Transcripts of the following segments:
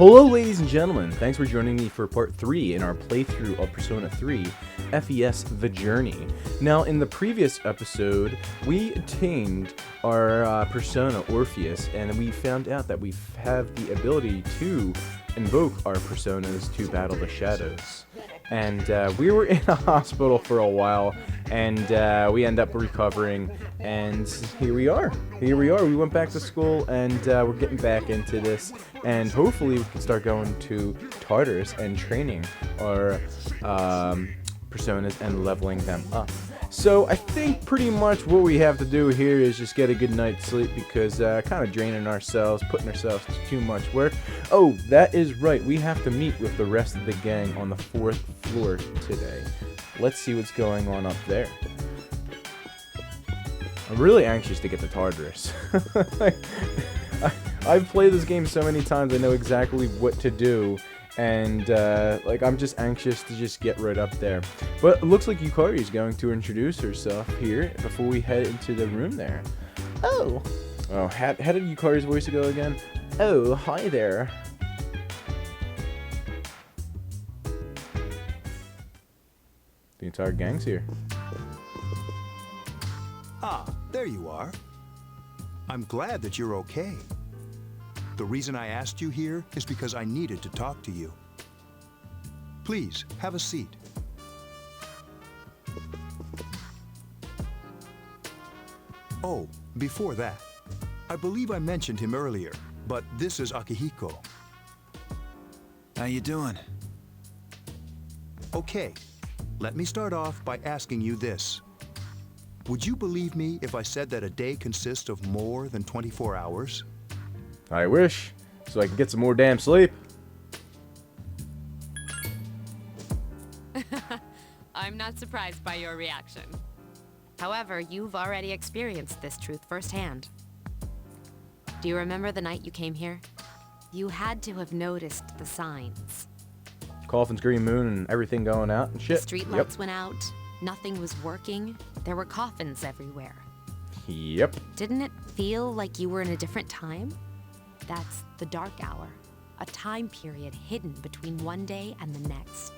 Hello ladies and gentlemen, thanks for joining me for part 3 in our playthrough of Persona 3, FES The Journey. Now in the previous episode, we attained our persona Orpheus, and we found out that we have the ability to invoke our personas to battle the shadows. And we were in a hospital for a while, and we end up recovering, and here we are. We went back to school, and we're getting back into this, and hopefully we can start going to Tartarus and training our personas and leveling them up. So I think pretty much what we have to do here is just get a good night's sleep, because kind of draining ourselves, putting ourselves to too much work. Oh, that is right, we have to meet with the rest of the gang on the 4th floor today. Let's see what's going on up there. I'm really anxious to get to Tartarus. I've played this game so many times, I know exactly what to do. And, like, I'm just anxious to just get right up there. But it looks like Yukari is going to introduce herself here before we head into the room there. Oh, how did Yukari's voice go again? Oh, hi there. The entire gang's here. Ah, there you are. I'm glad that you're okay. The reason I asked you here is because I needed to talk to you. Please, have a seat. Oh, before that, I believe I mentioned him earlier, but this is Akihiko. How you doing? Okay, let me start off by asking you this. Would you believe me if I said that a day consists of more than 24 hours? I wish, so I can get some more damn sleep. I'm not surprised by your reaction. However, you've already experienced this truth firsthand. Do you remember the night you came here? You had to have noticed the signs. Coffin's green moon and everything going out and shit. The street lights went out, nothing was working, there were coffins everywhere. Yep. Didn't it feel like you were in a different time? That's the dark hour, a time period hidden between one day and the next.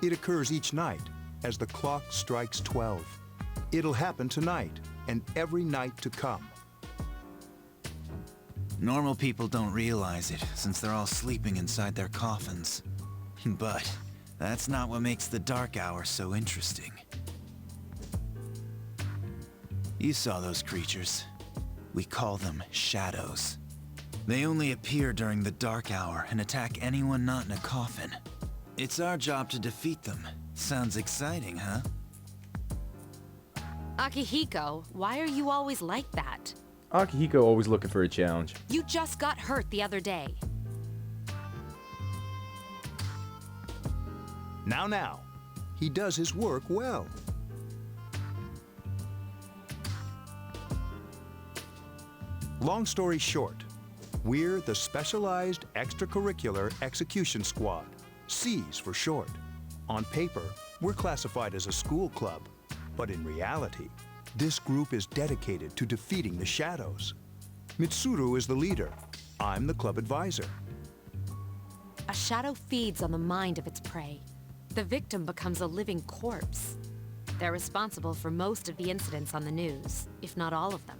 It occurs each night as the clock strikes 12. It'll happen tonight and every night to come. Normal people don't realize it, since they're all sleeping inside their coffins. But that's not what makes the dark hour so interesting. You saw those creatures. We call them shadows. They only appear during the dark hour and attack anyone not in a coffin. It's our job to defeat them. Sounds exciting, huh? Akihiko, why are you always like that? Akihiko always looking for a challenge. You just got hurt the other day. Now, he does his work well. Long story short, we're the Specialized Extracurricular Execution Squad, SEAS for short. On paper, we're classified as a school club, but in reality, this group is dedicated to defeating the shadows. Mitsuru is the leader. I'm the club advisor. A shadow feeds on the mind of its prey. The victim becomes a living corpse. They're responsible for most of the incidents on the news, if not all of them.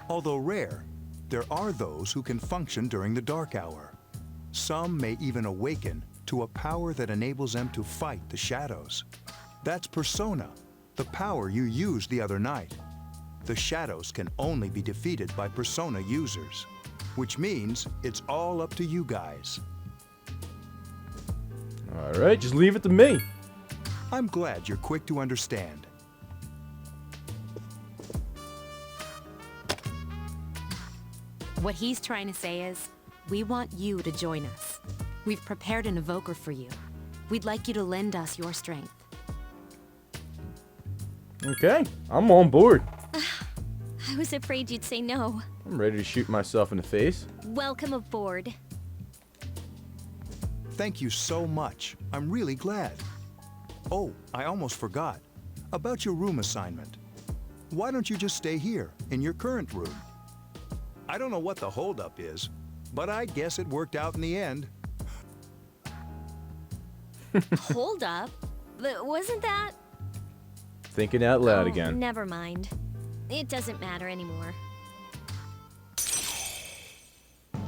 Although rare, there are those who can function during the dark hour. Some may even awaken to a power that enables them to fight the shadows. That's Persona, the power you used the other night. The shadows can only be defeated by Persona users, which means it's all up to you guys. Alright, just leave it to me. I'm glad you're quick to understand. What he's trying to say is, we want you to join us. We've prepared an evoker for you. We'd like you to lend us your strength. Okay, I'm on board. I was afraid you'd say no. I'm ready to shoot myself in the face. Welcome aboard. Thank you so much. I'm really glad. Oh, I almost forgot. About your room assignment. Why don't you just stay here in your current room. I don't know what the holdup is, but I guess it worked out in the end. Hold up. But wasn't that? Thinking out loud Oh, again. never mind. It doesn't matter anymore.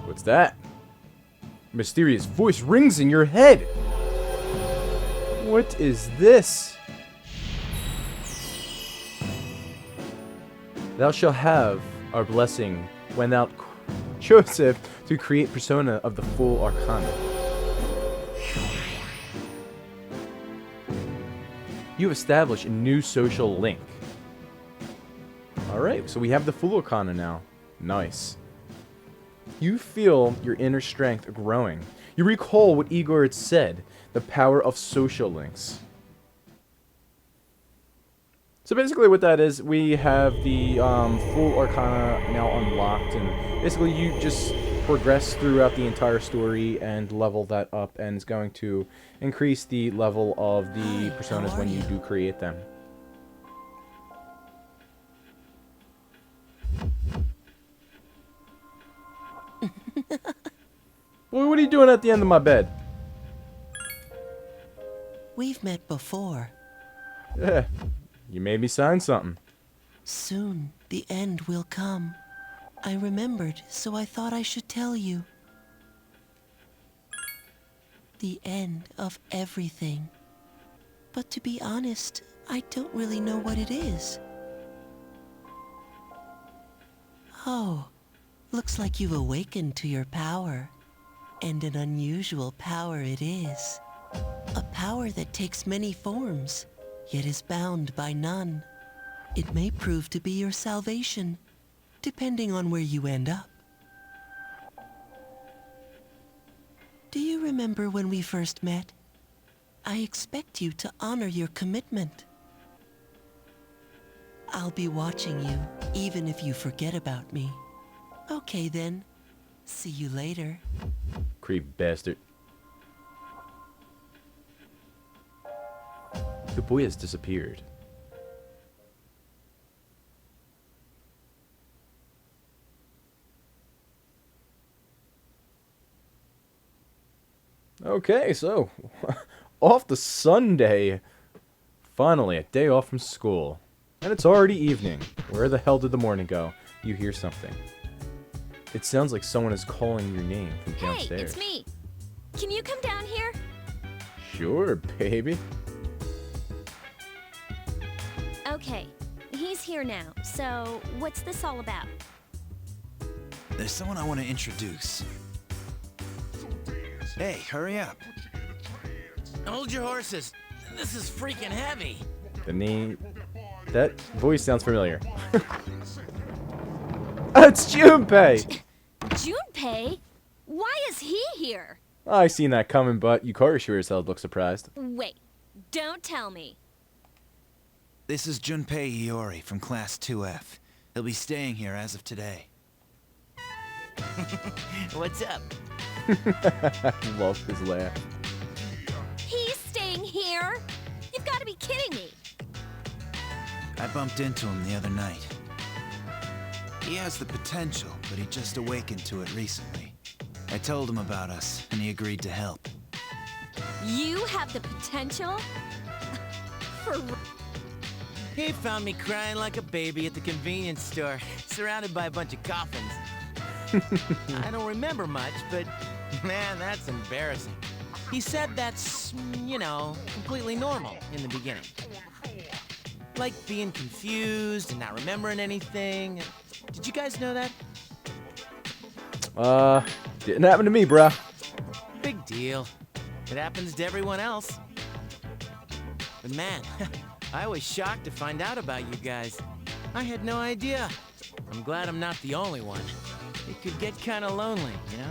What's that? Mysterious voice rings in your head. What is this? Thou shalt have our blessing when thou Joseph to create persona of the full arcana. You have established a new social link. Alright, so we have the full arcana now. Nice. You feel your inner strength growing. You recall what Igor had said, the power of social links. So basically what that is, we have the full arcana now unlocked, and basically you just progress throughout the entire story and level that up, and it's going to increase the level of the personas when you do create them. Well, what are you doing at the end of my bed? We've met before. Yeah, you made me sign something. Soon, the end will come. I remembered, so I thought I should tell you. The end of everything. But to be honest, I don't really know what it is. Oh, looks like you've awakened to your power. And an unusual power it is. A power that takes many forms, yet is bound by none. It may prove to be your salvation, depending on where you end up. Do you remember when we first met? I expect you to honor your commitment. I'll be watching you, even if you forget about me. Okay then. See you later. Creep bastard. The boy has disappeared. Okay, so off to Sunday. Finally, a day off from school. And it's already evening. Where the hell did the morning go? You hear something. It sounds like someone is calling your name from Hey, downstairs. it's me. Can you come down here? Sure, baby. Okay, he's here now. So, what's this all about? There's someone I want to introduce. Hey, hurry up. Hold your horses. This is freaking heavy. The name... That voice sounds familiar. It's Junpei! Junpei? Why is he here? I seen that coming, but Yukari sure as hell looked surprised. Wait, don't tell me. This is Junpei Iori from Class 2F. He'll be staying here as of today. What's up? I love his laugh. He's staying here? You've got to be kidding me. I bumped into him the other night. He has the potential, but he just awakened to it recently. I told him about us, and he agreed to help. You have the potential? For He found me crying like a baby at the convenience store, surrounded by a bunch of coffins. I don't remember much, but man, that's embarrassing. He said that's, you know, completely normal in the beginning. Like being confused and not remembering anything. Did you guys know that? Didn't happen to me, bruh. Big deal. It happens to everyone else. But man, I was shocked to find out about you guys. I had no idea. I'm glad I'm not the only one. It could get kind of lonely, you know?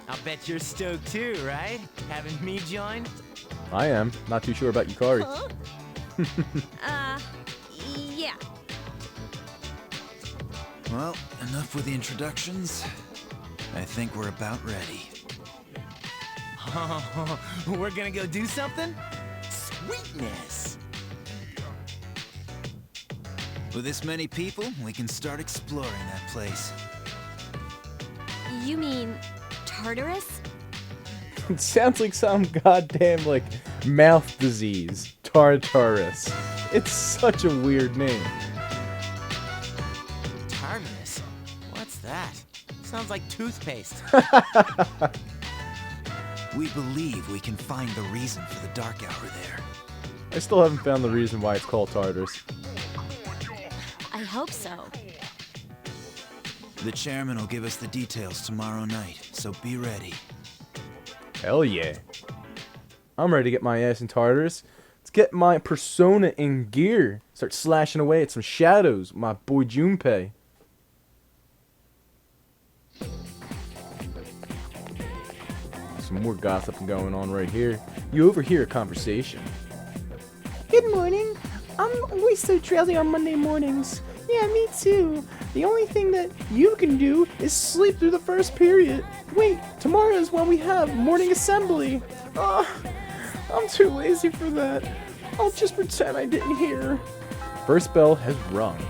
I'll bet you're stoked too, right? Having me join? I am. Not too sure about Yukari. Huh? Yeah. Well, enough with the introductions. I think we're about ready. Oh, we're gonna go do something? Sweetness! With this many people, we can start exploring that place. You mean Tartarus? It sounds like some goddamn, like, mouth disease. Tartarus. It's such a weird name. Tartarus? What's that? Sounds like toothpaste. We believe we can find the reason for the dark hour there. I still haven't found the reason why it's called Tartarus. I hope so. The chairman will give us the details tomorrow night, so be ready. Hell yeah. I'm ready to get my ass in Tartarus. Let's get my persona in gear. Start slashing away at some shadows with my boy Junpei. Some more gossip going on right here. You overhear a conversation. Good morning. I'm always so drowsy on Monday mornings. Yeah, me too. The only thing that you can do is sleep through the first period. Wait, tomorrow is when we have morning assembly. I'm too lazy for that. I'll just pretend I didn't hear. First bell has rung.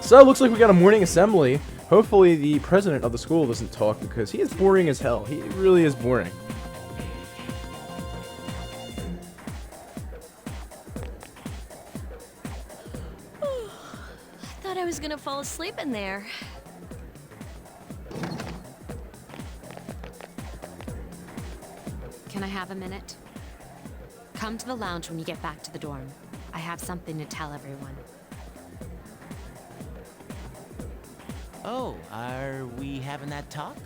So it looks like we got a morning assembly. Hopefully the president of the school doesn't talk because he is boring as hell. He really is boring. Thought I was gonna fall asleep in there. Can I have a minute? Come to the lounge when you get back to the dorm. I have something to tell everyone. Oh, are we having that talk?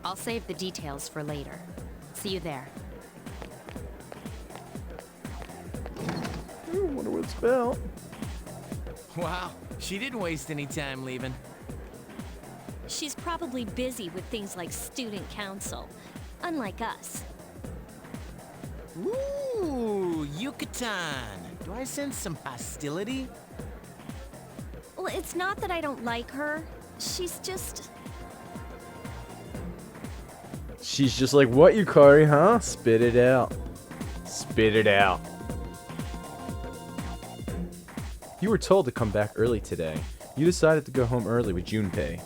I'll save the details for later. See you there. I wonder what it's about. Wow, she didn't waste any time leaving. She's probably busy with things like student council, unlike us. Ooh, Yucatan. Do I sense some hostility? Well, it's not that I don't like her. She's just... She's just like, what, Yukari, huh? Spit it out. Spit it out. You were told to come back early today. You decided to go home early with Junpei.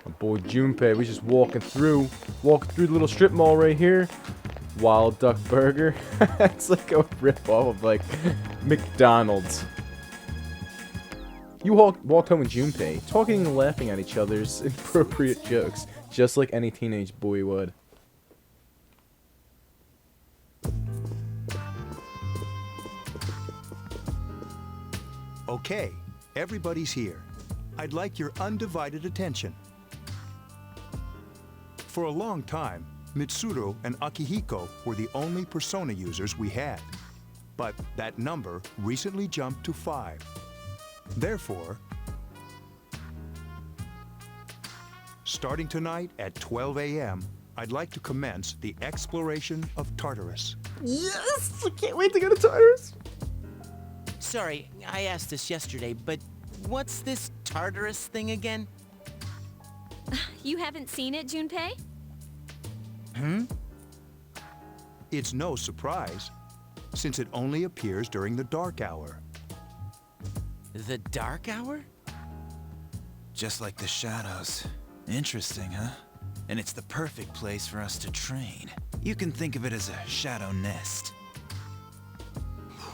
My boy Junpei, we just walking through the little strip mall right here. Wild Duck Burger. It's like a rip-off of, like, McDonald's. You walked home with Junpei, talking and laughing at each other's inappropriate jokes, just like any teenage boy would. Okay, everybody's here. I'd like your undivided attention. For a long time, Mitsuru and Akihiko were the only persona users we had. But that number recently jumped to 5. Therefore, starting tonight at 12 a.m., I'd like to commence the exploration of Tartarus. Yes! I can't wait to go to Tartarus. Sorry, I asked this yesterday, but what's this Tartarus thing again? You haven't seen it, Junpei? It's no surprise, since it only appears during the dark hour. The dark hour? Just like the shadows. Interesting, huh? And it's the perfect place for us to train. You can think of it as a shadow nest.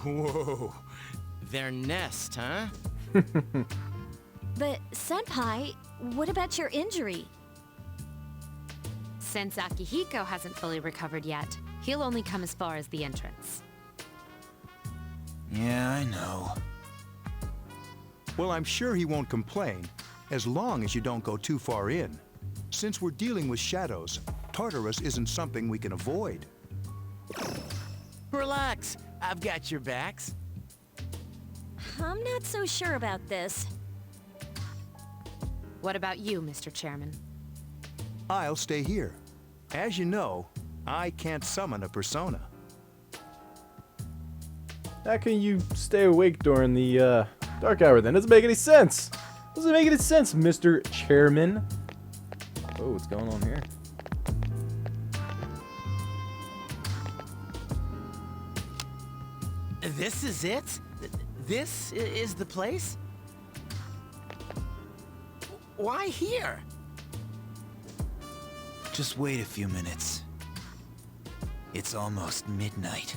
Whoa. Their nest, huh? But, Senpai, what about your injury? Since Akihiko hasn't fully recovered yet, he'll only come as far as the entrance. Yeah, I know. Well, I'm sure he won't complain, as long as you don't go too far in. Since we're dealing with shadows, Tartarus isn't something we can avoid. Relax, I've got your backs. I'm not so sure about this. What about you, Mr. Chairman? I'll stay here. As you know, I can't summon a persona. How can you stay awake during the dark hour then? Doesn't make any sense. Doesn't make any sense, Mr. Chairman. Oh, what's going on here? This is it? This is the place? Why here? Just wait a few minutes. It's almost midnight.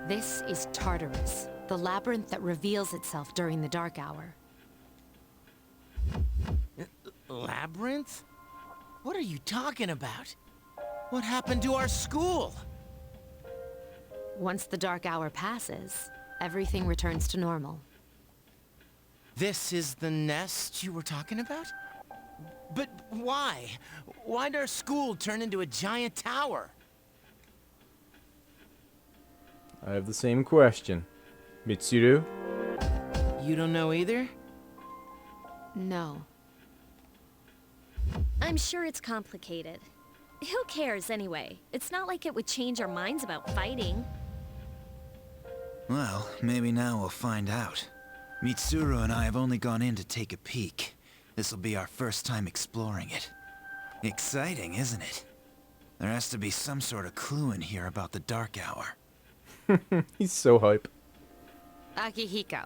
This is Tartarus, the labyrinth that reveals itself during the dark hour. Labyrinth? What are you talking about? What happened to our school? Once the dark hour passes, everything returns to normal. This is the nest you were talking about? But why? Why'd our school turn into a giant tower? I have the same question. Mitsuru? You don't know either? No. I'm sure it's complicated. Who cares anyway? It's not like it would change our minds about fighting. Well, maybe now we'll find out. Mitsuru and I have only gone in to take a peek. This'll be our first time exploring it. Exciting, isn't it? There has to be some sort of clue in here about the dark hour. He's so hype. Akihiko,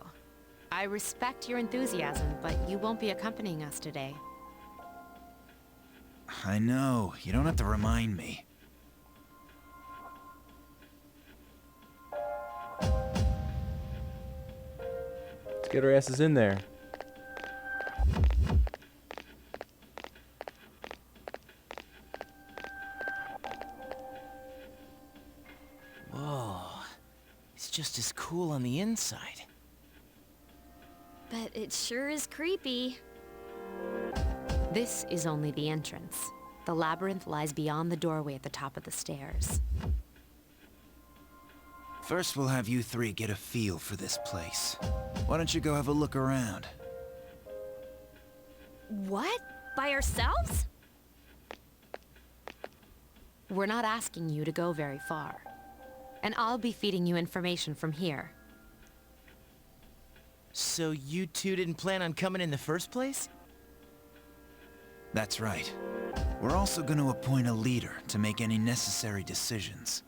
I respect your enthusiasm, but you won't be accompanying us today. I know, you don't have to remind me. Let's get our asses in there. Whoa. It's just as cool on the inside. But it sure is creepy. This is only the entrance. The labyrinth lies beyond the doorway at the top of the stairs. First, we'll have you three get a feel for this place. Why don't you go have a look around? What? By ourselves? We're not asking you to go very far. And I'll be feeding you information from here. So you two didn't plan on coming in the first place? That's right. We're also going to appoint a leader to make any necessary decisions.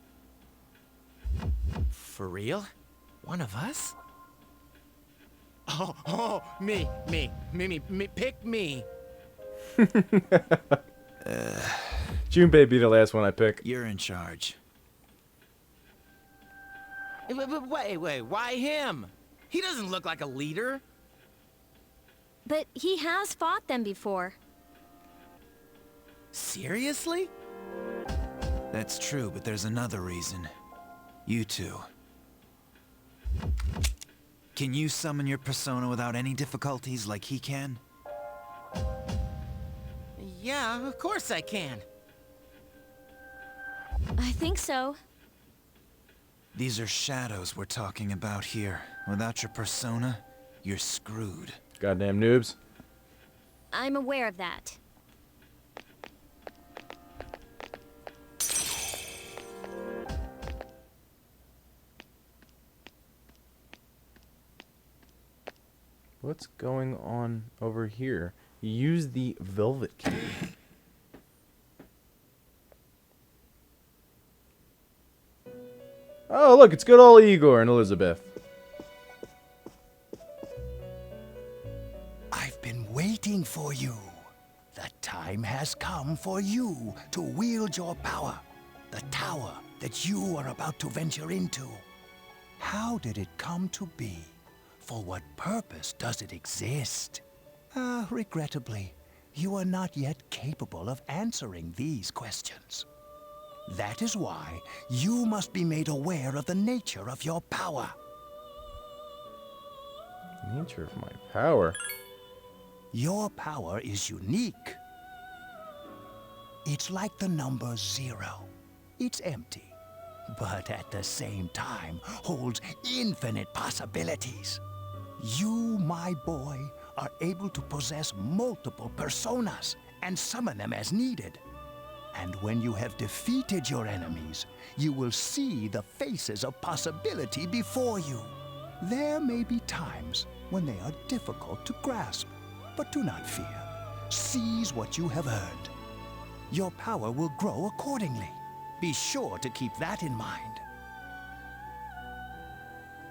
For real? One of us? Oh, me, pick me. Junpei be the last one I pick. You're in charge. Wait, why him? He doesn't look like a leader. But he has fought them before. Seriously? That's true, but there's another reason. You two. Can you summon your persona without any difficulties like he can? Yeah, of course I can. I think so. These are shadows we're talking about here. Without your persona, you're screwed. Goddamn noobs. I'm aware of that. What's going on over here? Use the velvet key. Oh, look, it's good old Igor and Elizabeth. I've been waiting for you. The time has come for you to wield your power. The tower that you are about to venture into. How did it come to be? For what purpose does it exist? Regrettably, you are not yet capable of answering these questions. That is why you must be made aware of the nature of your power. Nature of my power. Your power is unique. It's like the number 0. It's empty, but at the same time holds infinite possibilities. You, my boy, are able to possess multiple personas and summon them as needed. And when you have defeated your enemies, you will see the faces of possibility before you. There may be times when they are difficult to grasp, but do not fear. Seize what you have earned. Your power will grow accordingly. Be sure to keep that in mind.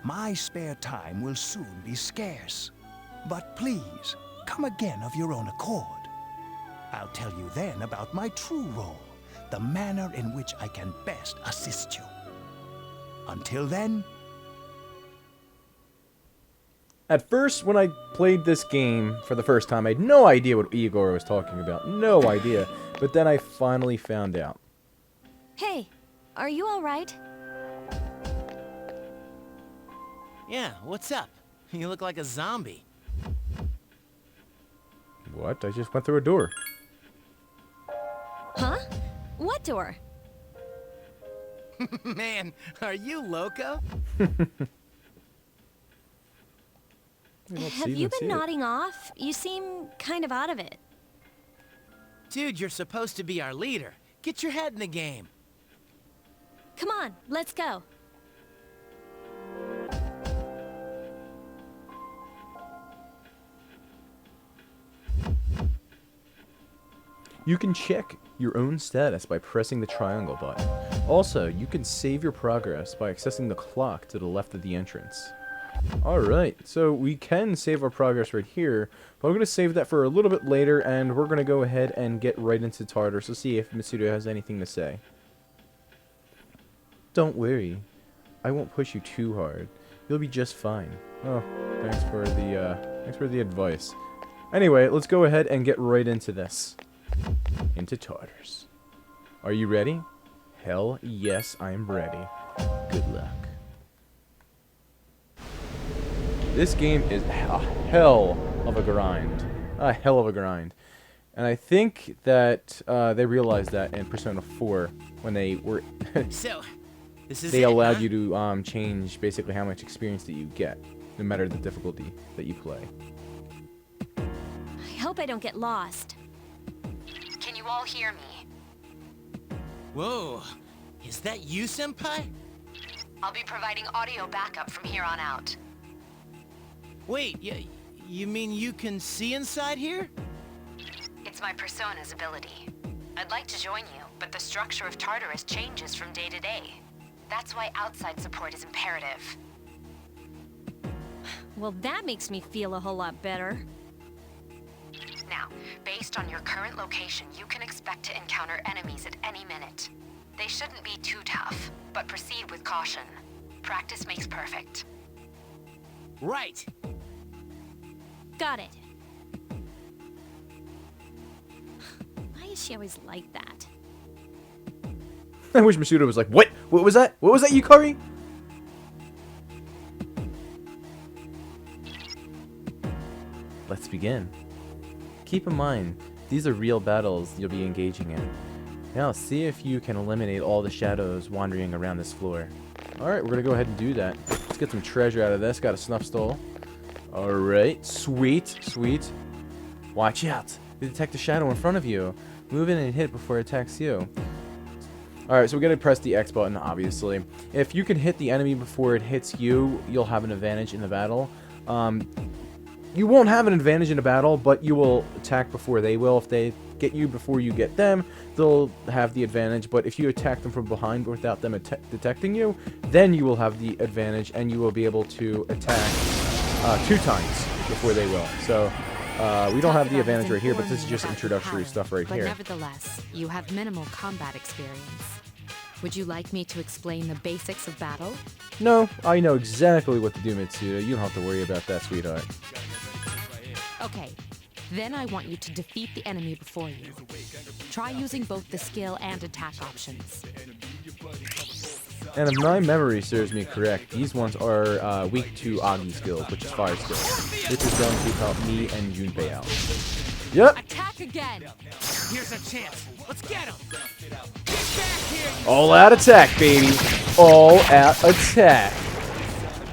My spare time will soon be scarce, but please, come again of your own accord. I'll tell you then about my true role, the manner in which I can best assist you. Until then... At first, when I played this game for the first time, I had no idea what Igor was talking about. No idea. But then I finally found out. Hey, are you alright? Yeah, what's up? You look like a zombie. What? I just went through a door. Huh? What door? Man, are you loco? Have you been nodding off? You seem kind of out of it. Dude, you're supposed to be our leader. Get your head in the game. Come on, let's go. You can check your own status by pressing the triangle button. Also, you can save your progress by accessing the clock to the left of the entrance. Alright, so we can save our progress right here, but I'm going to save that for a little bit later, and we're going to go ahead and get right into Tartarus to see if Mitsuda has anything to say. Don't worry, I won't push you too hard. You'll be just fine. Oh, thanks for the advice. Anyway, let's go ahead and get right into this. Into Tartarus. Are you ready? Hell yes, I'm ready. Good luck. This game is a hell of a grind. A hell of a grind. And I think that they realized that in Persona 4 when they were... So, this is they it, allowed huh? you to change basically how much experience that you get, no matter the difficulty that you play. I hope I don't get lost. Can you all hear me? Whoa, is that you, Senpai? I'll be providing audio backup from here on out. Wait, you mean you can see inside here? It's my persona's ability. I'd like to join you, but the structure of Tartarus changes from day to day. That's why outside support is imperative. Well, that makes me feel a whole lot better. Now, based on your current location, you can expect to encounter enemies at any minute. They shouldn't be too tough, but proceed with caution. Practice makes perfect. Right. Got it. Why is she always like that? I wish Mitsuda was like, what? What was that? What was that, Yukari? Let's begin. Keep in mind, these are real battles you'll be engaging in. Now, see if you can eliminate all the shadows wandering around this floor. Alright, we're gonna go ahead and do that. Let's get some treasure out of this. Got a snuff stole. Alright, sweet, sweet. Watch out. You detect a shadow in front of you. Move in and hit before it attacks you. Alright, so we're going to press the X button, obviously. If you can hit the enemy before it hits you, you'll have an advantage in the battle. You won't have an advantage in a battle, but you will attack before they will. If they get you before you get them, they'll have the advantage. But if you attack them from behind without them detecting you, then you will have the advantage, and you will be able to attack 2 times before they will. So we don't have the advantage right here, but this is just introductory stuff right here. But nevertheless, you have minimal combat experience. Would you like me to explain the basics of battle? No, I know exactly what to do, Mitsuda. You don't have to worry about that, sweetheart. Okay, Then I want you to defeat the enemy before you. Try using both the skill and attack options. And if my memory serves me correct, these ones are weak to Agi skills, which is fire skills, which is going to help me and Junpei out. Yep. Attack again! Here's our chance. Let's get him. Get back here. All out attack, baby. All out attack.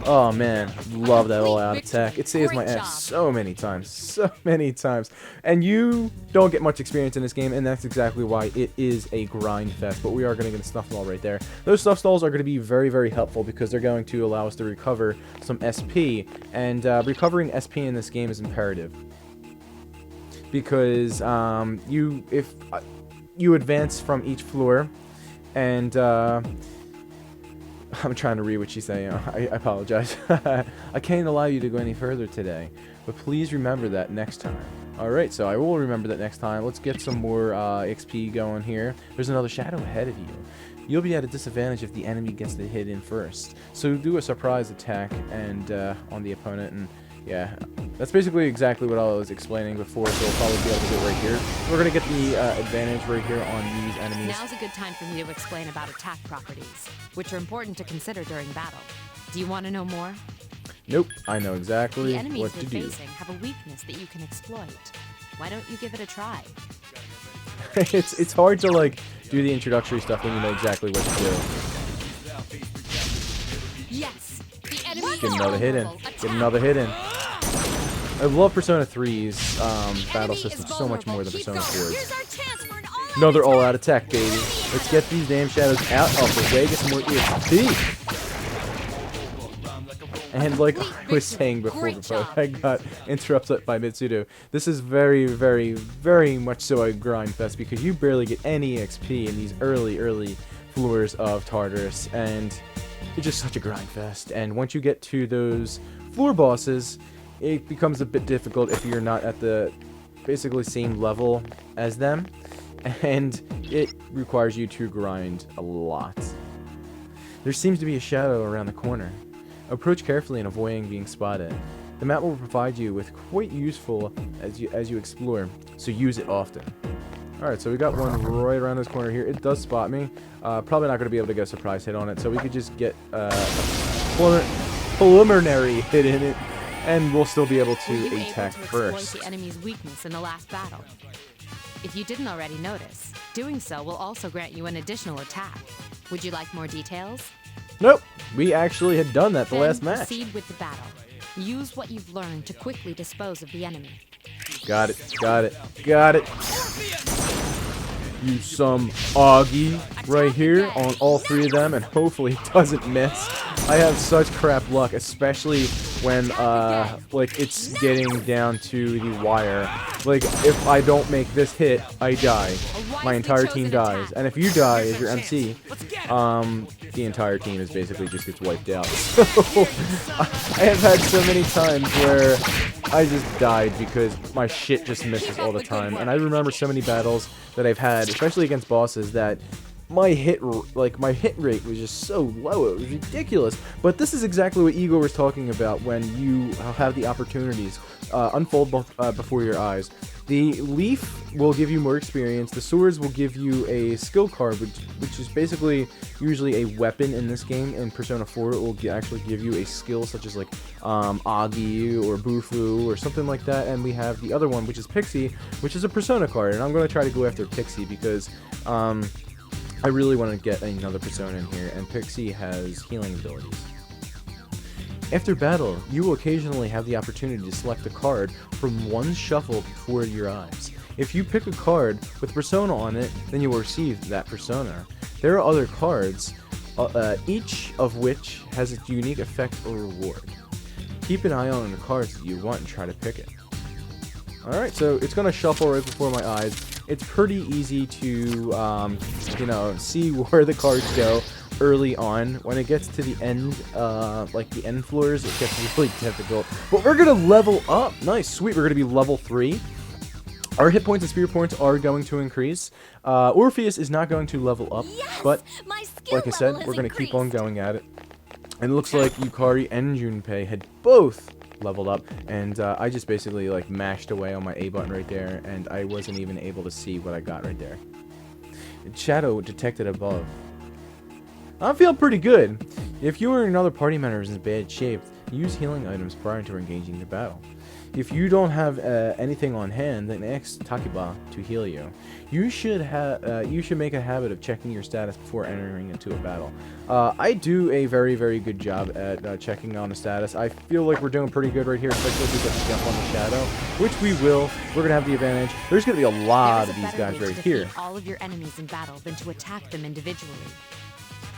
Oh man, love that all out attack. It saves my ass so many times. So many times. And you don't get much experience in this game, and that's exactly why it is a grind fest. But we are going to get a stuff stall right there. Those stuff stalls are going to be very, very helpful because they're going to allow us to recover some SP. And recovering SP in this game is imperative. Because if you advance from each floor, and I'm trying to read what she's saying. I apologize. I can't allow you to go any further today, but please remember that next time. Alright, so I will remember that next time. Let's get some more XP going here. There's another shadow ahead of you. You'll be at a disadvantage if the enemy gets the hit in first. So do a surprise attack and on the opponent, and yeah, that's basically exactly what I was explaining before, so we'll probably be able to do it right here. We're going to get the advantage right here on these enemies. Now's a good time for me to explain about attack properties, which are important to consider during battle. Do you want to know more? Nope, I know exactly The enemies what we're to do. facing have a weakness that you can exploit. Why don't you give it a try? It's hard to like do the introductory stuff when you know exactly what to do. Yes! The enemy Get is another hit in. vulnerable. Get another hit in. I love Persona 3's battle system so much more than Persona 4's. Another all-out attack, baby. Let's get these damn shadows out of the way, get some more EXP. And like I was saying before I got interrupted by Mitsudo, this is very, very, very much so a grind fest because you barely get any XP in these early floors of Tartarus, and it's just such a grind fest. And once you get to those floor bosses, it becomes a bit difficult if you're not at the basically same level as them, and it requires you to grind a lot. There seems to be a shadow around the corner. Approach carefully and avoiding being spotted. The map will provide you with quite useful as you explore, so use it often. Alright, so we got one right around this corner here. It does spot me. Probably not going to be able to get a surprise hit on it, so we could just get a preliminary hit in it, and we'll still be able to attack first. Exploit the enemy's weakness in the last battle. If you didn't already notice, doing so will also grant you an additional attack. Would you like more details? Nope, we actually had done that the Then last match. proceed with the battle. Use what you've learned to quickly dispose of the enemy. Got it, got it, got it. Use some Agi right here on all three of them, and hopefully it doesn't miss. I have such crap luck, especially when like it's getting down to the wire. Like if I don't make this hit, I die. My entire team dies, and if you die as your MC, the entire team is basically just gets wiped out. So I have had so many times where I just died because my shit just misses all the time, and I remember so many battles that I've had, especially against bosses, that my hit rate was just so low. It was ridiculous. But this is exactly what Igor was talking about when you have the opportunities unfold before your eyes. The leaf will give you more experience. The swords will give you a skill card, which is basically usually a weapon in this game. In Persona 4, it will actually give you a skill such as like Agi or Bufu or something like that. And we have the other one, which is Pixie, which is a Persona card. And I'm going to try to go after Pixie because I really want to get another Persona in here, and Pixie has healing abilities. After battle, you will occasionally have the opportunity to select a card from one shuffle before your eyes. If you pick a card with Persona on it, then you will receive that Persona. There are other cards, each of which has its unique effect or reward. Keep an eye on the cards that you want and try to pick it. Alright, so it's going to shuffle right before my eyes. It's pretty easy to, you know, see where the cards go early on. When it gets to the end, like the end floors, it gets really difficult. But we're going to level up. Nice, sweet. We're going to be level 3. Our hit points and spirit points are going to increase. Orpheus is not going to level up, but like I said, we're going to keep on going at it. And it looks like Yukari and Junpei had both leveled up, and I just basically like mashed away on my A button right there, and I wasn't even able to see what I got right there. Shadow detected above. I feel pretty good. If you or another party member is in bad shape, use healing items prior to engaging the battle. If you don't have anything on hand, then ask Takiba to heal you. You should make a habit of checking your status before entering into a battle. I do a very, very good job at checking on the status. I feel like we're doing pretty good right here, especially if we get to jump on the shadow, which we will. We're gonna have the advantage. There's gonna be a lot of these guys right here. All of your enemies in battle than to attack them individually.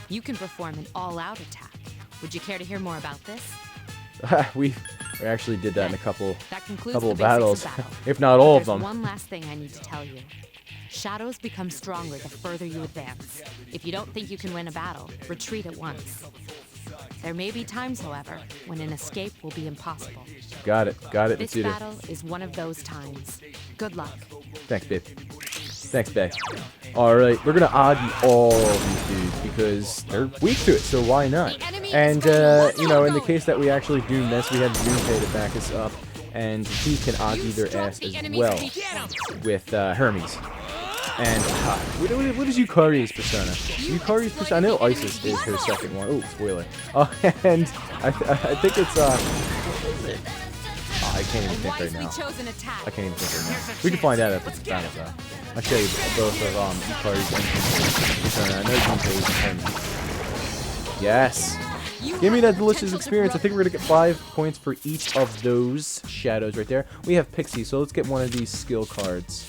You can perform an all-out attack. Would you care to hear more about this? we actually did that in a couple of battles, if not all of them. One last thing I need to tell you. Shadows become stronger the further you advance. If you don't think you can win a battle, retreat at once. There may be times, however, when an escape will be impossible. Got it. This battle is one of those times. Good luck. Thanks, babe. Thanks, babe. Alright, we're gonna Agi all of these dudes because they're weak to it, so why not? And, you know, in the case that we actually do miss, we have Junpei to back us up, and he can Agi their ass as well with Hermes. And what is Yukari's persona? Yukari's persona, I know Isis is her second one. Oh, spoiler. And I think it's I can't even think right now. I can't even think right now. We can find out after the battle, though. I'll show you both of Yukari's and persona. I know Junpei's and Hermes. Yes. Give me that delicious experience. I think we're gonna get 5 points for each of those shadows right there. We have Pixie, so let's get one of these skill cards.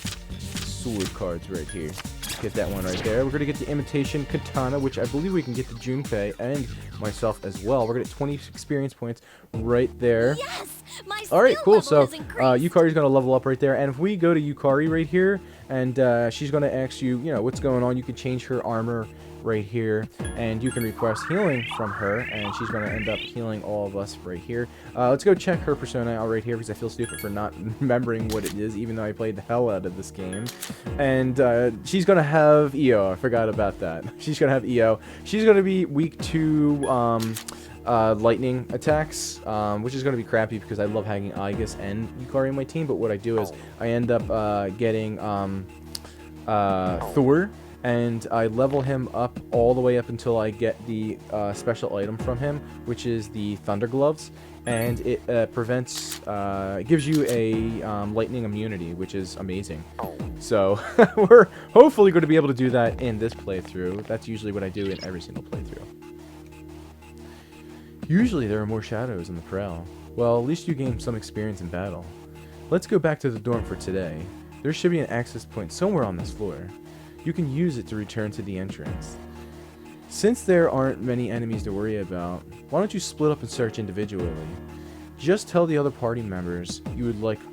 Sword cards right here. Get that one right there. We're gonna get the imitation katana, which I believe we can get to Junpei and myself as well. We're gonna get 20 experience points right there. Yes! My Alright, cool. So skill Yukari's gonna level up right there, and if we go to Yukari right here, and she's gonna ask you, you know, what's going on, you can change her armor right here, and you can request healing from her, and she's going to end up healing all of us right here. Let's go check her persona out right here, because I feel stupid for not remembering what it is, even though I played the hell out of this game. And she's going to have EO. I forgot about that. She's going to have EO. She's going to be weak to lightning attacks, which is going to be crappy because I love having Aegis and Yukari in my team, but what I do is I end up getting Thor, and I level him up all the way up until I get the special item from him, which is the Thunder Gloves, and it prevents, it gives you a lightning immunity, which is amazing. So we're hopefully going to be able to do that in this playthrough. That's usually what I do in every single playthrough. Usually there are more shadows in the Prowl. Well, at least you gain some experience in battle. Let's go back to the dorm for today. There should be an access point somewhere on this floor. You can use it to return to the entrance. Since there aren't many enemies to worry about, why don't you split up and search individually? Just tell the other party members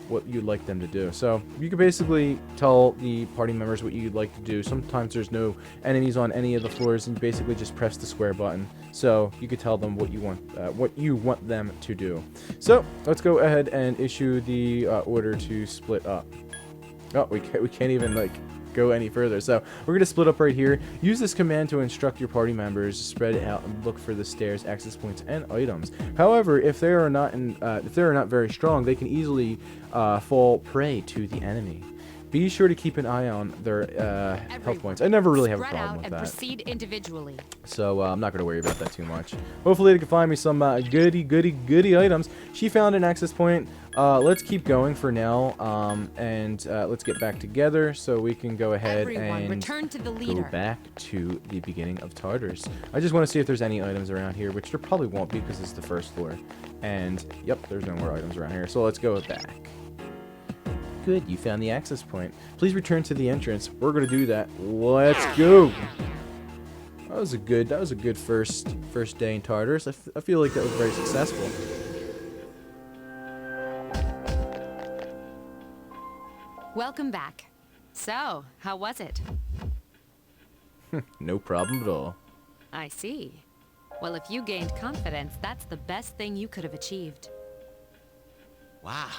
what you'd like them to do. So you can basically tell the party members what you'd like to do. Sometimes there's no enemies on any of the floors, and you basically just press the square button. So you could tell them what you want them to do. So let's go ahead and issue the order to split up. Oh, we can't even go any further. So we're going to split up right here. Use this command to instruct your party members to spread it out and look for the stairs, access points, and items. However, if they are not very strong, they can easily fall prey to the enemy. Be sure to keep an eye on their health points. I never really have a problem with that. Proceed individually. So I'm not going to worry about that too much. Hopefully they can find me some goody items. She found an access point. Let's keep going for now, and let's get back together so we can go ahead and return to the leader. Go back to the beginning of Tartarus. I just want to see if there's any items around here, which there probably won't be because it's the first floor. And, yep, there's no more items around here. So let's go back. Good, you found the access point. Please return to the entrance. We're going to do that. Let's go. That was a good first day in Tartarus. I feel like that was very successful. Welcome back. So, how was it? No problem at all. I see. Well, if you gained confidence, that's the best thing you could have achieved. Wow,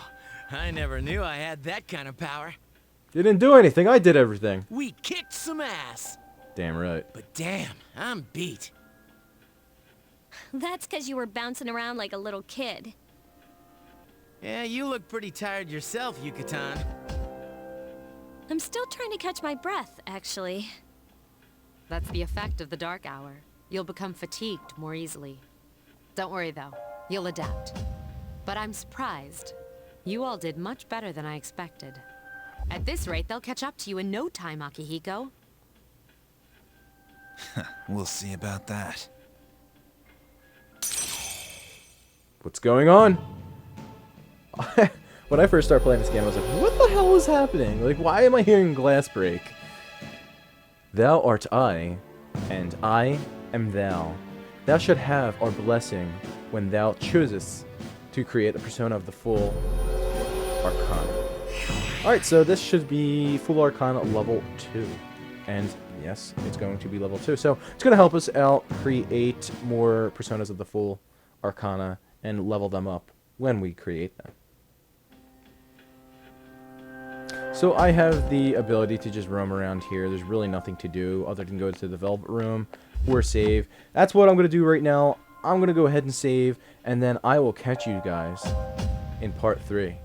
I never knew I had that kind of power. You didn't do anything. I did everything. We kicked some ass. Damn right. But damn, I'm beat. That's because you were bouncing around like a little kid. Yeah, you look pretty tired yourself, Yucatan. I'm still trying to catch my breath, actually. That's the effect of the dark hour. You'll become fatigued more easily. Don't worry though, you'll adapt. But I'm surprised. You all did much better than I expected. At this rate, they'll catch up to you in no time, Akihiko. We'll see about that. What's going on? When I first started playing this game, I was like, what the hell is happening? Like, why am I hearing glass break? Thou art I, and I am thou. Thou should have our blessing when thou choosest to create a persona of the full Arcana. Alright, so this should be full Arcana level 2. And yes, it's going to be level 2. So it's going to help us out create more personas of the full Arcana and level them up when we create them. So I have the ability to just roam around here. There's really nothing to do other than go to the Velvet Room or save. That's what I'm going to do right now. I'm going to go ahead and save, and then I will catch you guys in part 3.